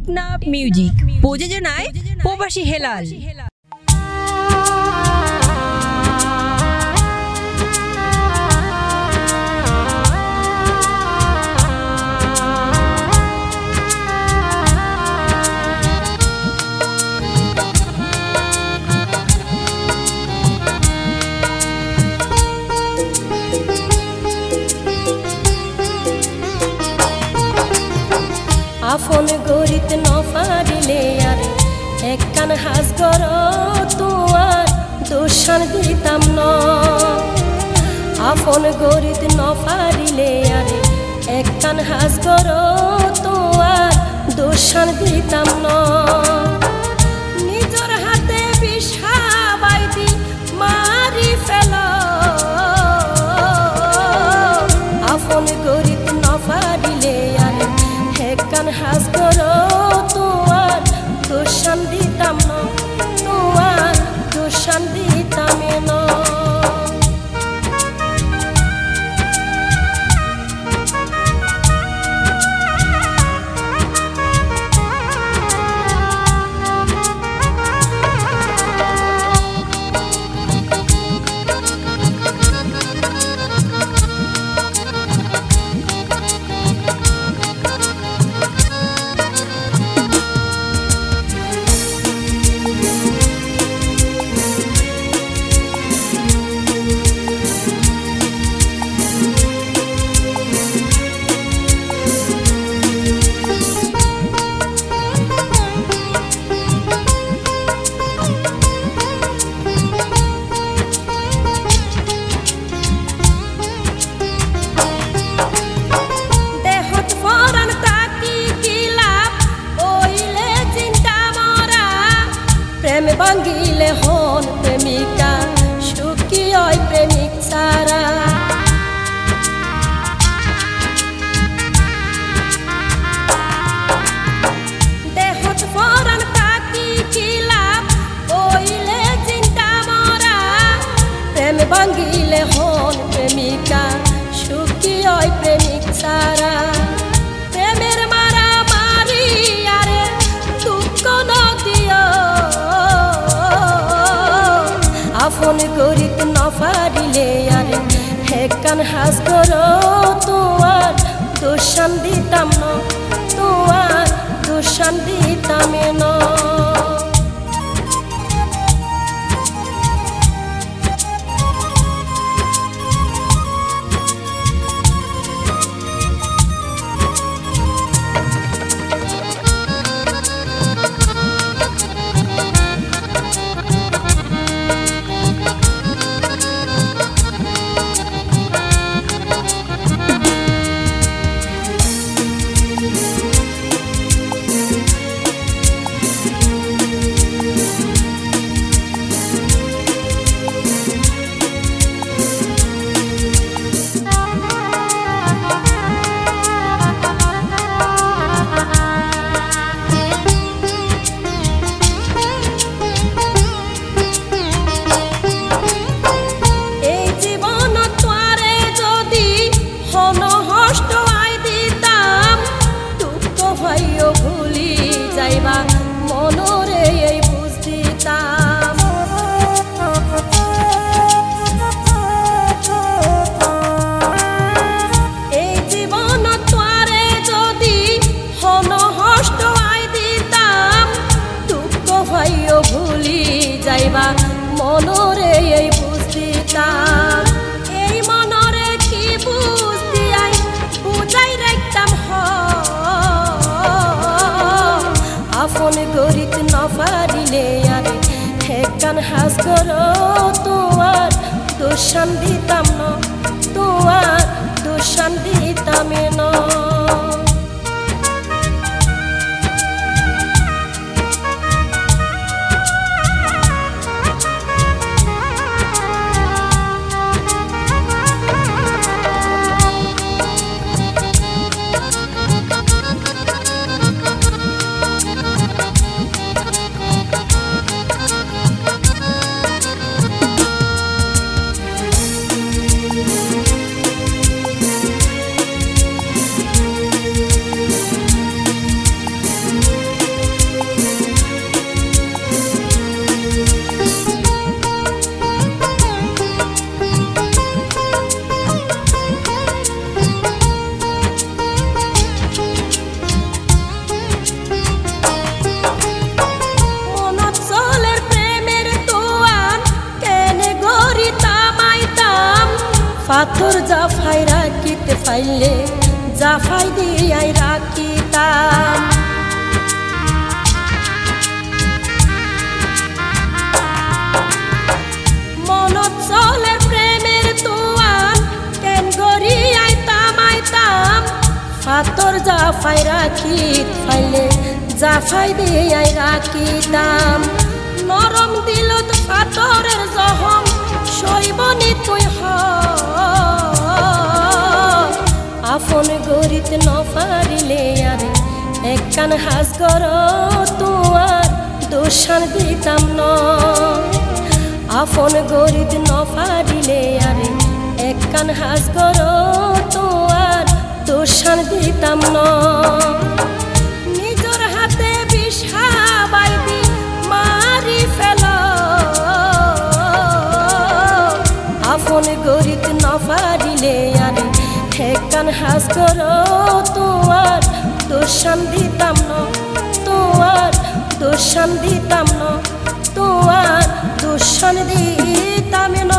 Teknaf music প্রযোজনায় প্রবাসী হেলাল। আফন গরিত নফারিলে আর একখান হাস গর তোমার দোষান দিতাম ন। আফন গরিত নফারিলে আর একখান হাস গর তোমার দোষান দিতাম ন। নিজর হাতে বিষা বাইদি মারি ফেল আফন গরিত নফারিলে আর একখান হাস করো তোমার দোষান দিতাম না, তোমার দোষান দিতাম না। প্রেম ভাঙ্গিলে হন প্রেমিকা সুখী হয় প্রেমিক সারা। দেহত ফরান তাকি কি লাভ ওইলে চিন্তা মরা। প্রেম ভাঙ্গিলে হন প্রেমিকা সুখী হয় প্রেমিক সারা। প্রেমের মারা মারি আরে দুঃখ নদিও আফন গরিত নফারিলে আর একখান হাস করো তোমার দোষান দিতাম না, তোমার দোষান দিতাম না। মনরে এই বুঝ দিতাম এই জীবন তোয়ারে যদি হন হষ্ট আই দিতাম দুঃখ ভাইও ভুলি যাইবা মনরে এই বুঝ দিতাম। এই মনরে কি বুঝ দিয়াই বুঝাই রাখতাম আফন গরিত নফারিলে আর একখান হাস করো তোমার দোষান দিতাম না, তোমার দোষান দিতাম না। জাফাই রাখিতে পাইলে জাফাই দিয়াই রাখিতাম। মনত চলে প্রেমের তুয়ান কেন গড়িয়াইতাম আইতাম, পাথর জাফাই রাখিত পাইলে জাফাই দিয়াই রাখিতাম। নরম দিলত পাথরের জহম সইবনি তুই আপন গরিত নপারিলে আর একখান হাস গর তোমার দোষান দিতাম ন। আপন গরিত নপারিলে আর একখান হাস গর তোমার দোষান দিতাম ন। নিজর হাতে বিষা বাইদি মারি ফেল, আপন গরিত নপারিলে আর একখান হাস গর তোমার দোষান দিতাম ন, তোমার দোষান দিতাম ন, তোমার দোষান দিতাম ন।